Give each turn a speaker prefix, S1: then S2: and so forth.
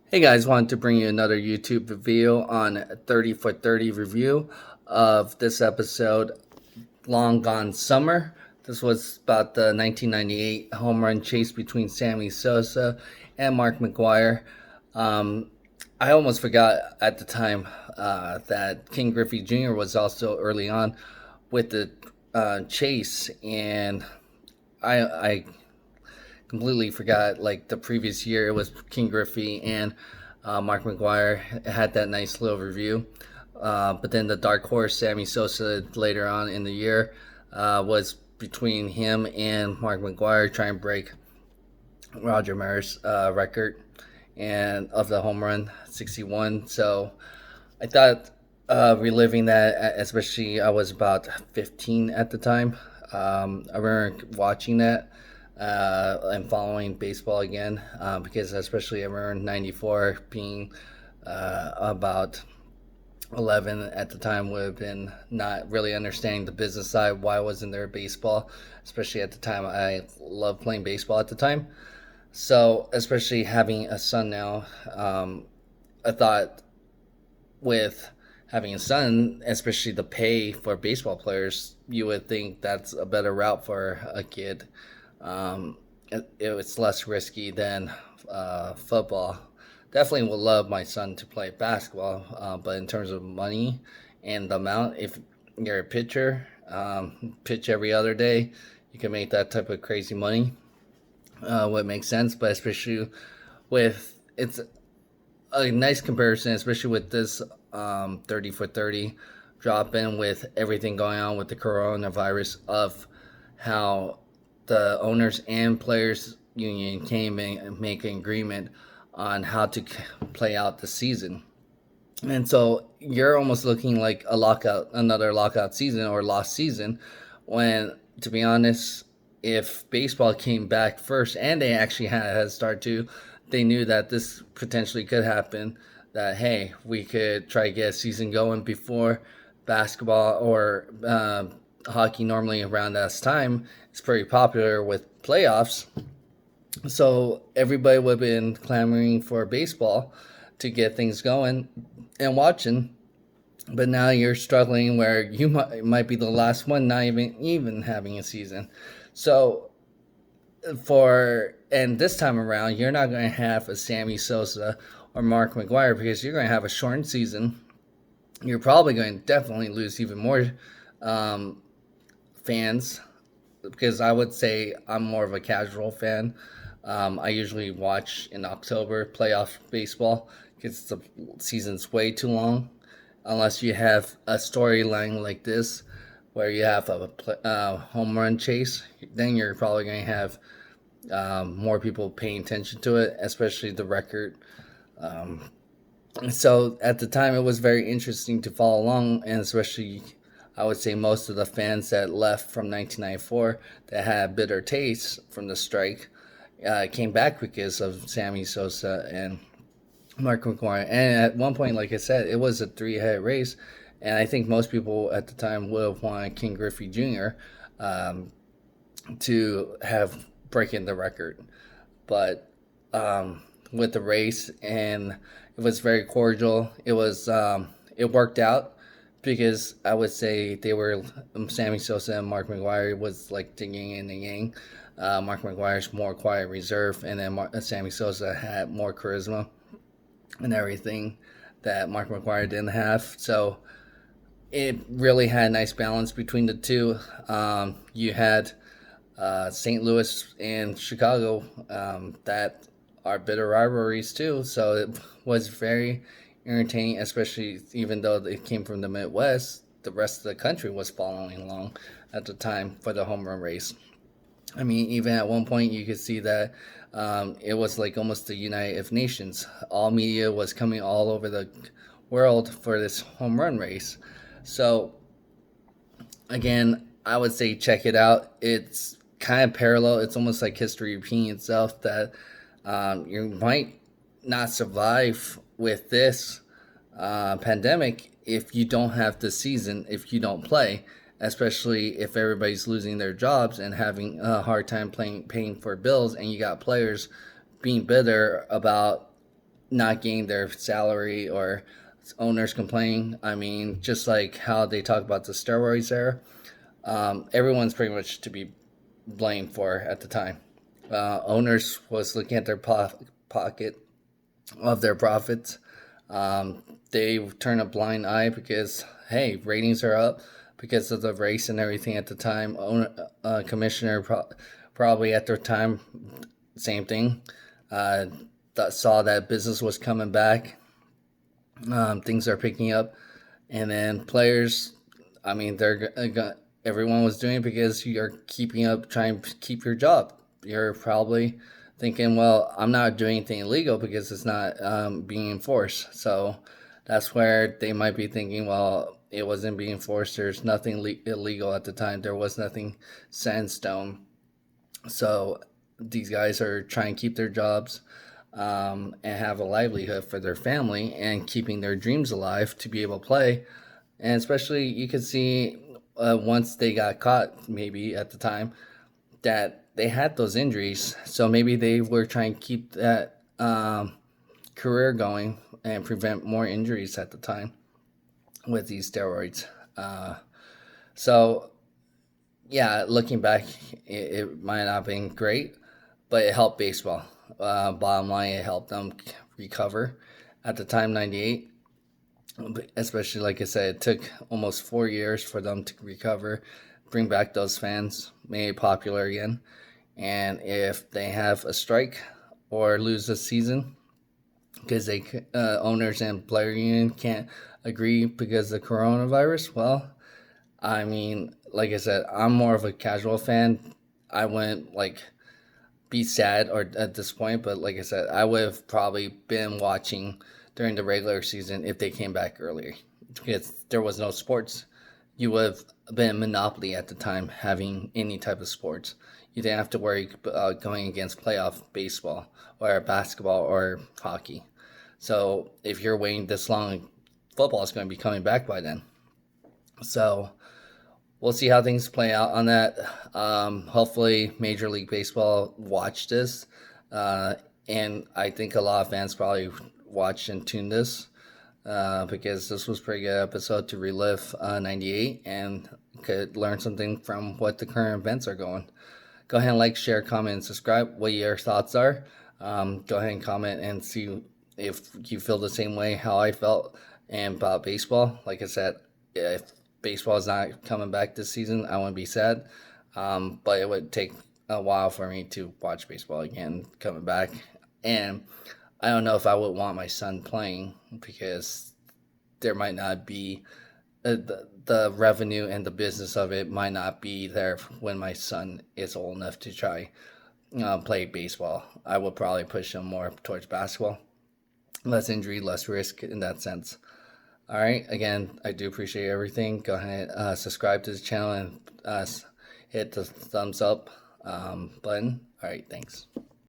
S1: Hey guys, wanted to bring you another YouTube video on 30 for 30 review of this episode, Long Gone Summer. This was about the 1998 home run chase between Sammy Sosa and Mark McGwire. Um, I almost forgot at the time that King Griffey Jr. was also early on with the chase, and I completely forgot like the previous year it was King Griffey and Mark McGwire had that nice little review. But then the dark horse Sammy Sosa later on in the year was between him and Mark McGwire trying to break Roger Maris' record and of the home run 61. So I thought reliving that, especially I was about 15 at the time. I remember watching that and following baseball again because especially I remember '94 being about 11 at the time would have been not really understanding the business side. Why wasn't there baseball? Especially at the time, I loved playing baseball at the time. So especially having a son now, I thought with having a son, especially the pay for baseball players, you would think that's a better route for a kid. It's less risky than football. Definitely would love my son to play basketball, but in terms of money and the amount, if you're a pitcher, pitch every other day, you can make that type of crazy money. What makes sense, but especially with it's a nice comparison, especially with this 30 for 30 drop in with everything going on with the coronavirus, of how the owners and players union came and make an agreement on how to play out the season. And so you're almost looking like a lockout, another lockout season or lost season, when, to be honest, if baseball came back first and they actually had a head start too, they knew that this potentially could happen. That, hey, we could try to get a season going before basketball or hockey normally around that time. It's pretty popular with playoffs. So everybody would have been clamoring for baseball to get things going and watching. But now you're struggling where you might be the last one not even having a season. So and this time around, you're not going to have a Sammy Sosa or Mark McGwire because you're going to have a shortened season. You're probably going to definitely lose even more um, fans, because I would say I'm more of a casual fan. I usually watch in October playoff baseball because the season's way too long. Unless you have a storyline like this where you have a home run chase, then you're probably going to have more people paying attention to it, especially the record. Um, so at the time, it was very interesting to follow along, and especially I would say most of the fans that left from 1994 that had bitter taste from the strike came back because of Sammy Sosa and Mark McGwire. And at one point, like I said, it was a three-head race, and I think most people at the time would have wanted King Griffey Jr. Um, to have breaking the record, but with the race, and it was very cordial. It worked out because I would say they were Sammy Sosa and Mark McGwire was like the yin and the yang. Mark McGwire's more quiet, reserve, and then Sammy Sosa had more charisma and everything that Mark McGwire didn't have. So it really had a nice balance between the two. You had St. Louis and Chicago that are bitter rivalries too. So it was very entertaining, especially even though it came from the Midwest. The rest of the country was following along at the time for the home run race. I mean, even at one point, you could see that it was like almost the United Nations. All media was coming all over the world for this home run race. So, again, I would say check it out. It's kind of parallel. It's almost like history repeating itself, that you might not survive with this pandemic if you don't have the season, if you don't play, especially if everybody's losing their jobs and having a hard time paying for bills, and you got players being bitter about not getting their salary or owners complaining. I mean, just like how they talk about the steroids there, everyone's pretty much to be blamed for at the time. Owners was looking at their pocket of their profits. They turn a blind eye because, hey, ratings are up because of the race and everything at the time. Commissioner probably at their time, same thing. Uh, that saw that business was coming back. Things are picking up, and then players. I mean, everyone was doing it because you're keeping up, trying to keep your job. You're probably thinking, well, I'm not doing anything illegal because it's not being enforced. So that's where they might be thinking, well, it wasn't being enforced. There's nothing illegal at the time. There was nothing set in stone. So these guys are trying to keep their jobs and have a livelihood for their family and keeping their dreams alive to be able to play. And especially, you could see once they got caught, maybe at the time, that they had those injuries. So maybe they were trying to keep that career going and prevent more injuries at the time with these steroids. So, yeah, looking back, it might not have been great, but it helped baseball. Bottom line, it helped them recover. At the time, 98, especially like I said, it took almost 4 years for them to recover, bring back those fans, make it popular again. And if they have a strike or lose a season because they owners and player union can't agree because of the coronavirus, well, I mean, like I said, I'm more of a casual fan. I wouldn't like be sad or at this point, but like I said, I would have probably been watching during the regular season if they came back earlier because there was no sports. You would have been monopoly at the time having any type of sports. You didn't have to worry going against playoff baseball or basketball or hockey. So if you're waiting this long, football is going to be coming back by then. So we'll see how things play out on that. Hopefully, Major League Baseball watched this, uh, and I think a lot of fans probably watched and tuned this because this was a pretty good episode to relive '98 and could learn something from what the current events are going. Go ahead and like, share, comment, and subscribe. What your thoughts are. Go ahead and comment and see if you feel the same way how I felt and about baseball. Like I said, if baseball is not coming back this season, I wouldn't be sad. But it would take a while for me to watch baseball again coming back. And I don't know if I would want my son playing because there might not be the revenue and the business of it might not be there when my son is old enough to try play baseball. I would probably push him more towards basketball. Less injury, less risk in that sense. All right. Again, I do appreciate everything. Go ahead, subscribe to the channel and hit the thumbs up button. All right. Thanks.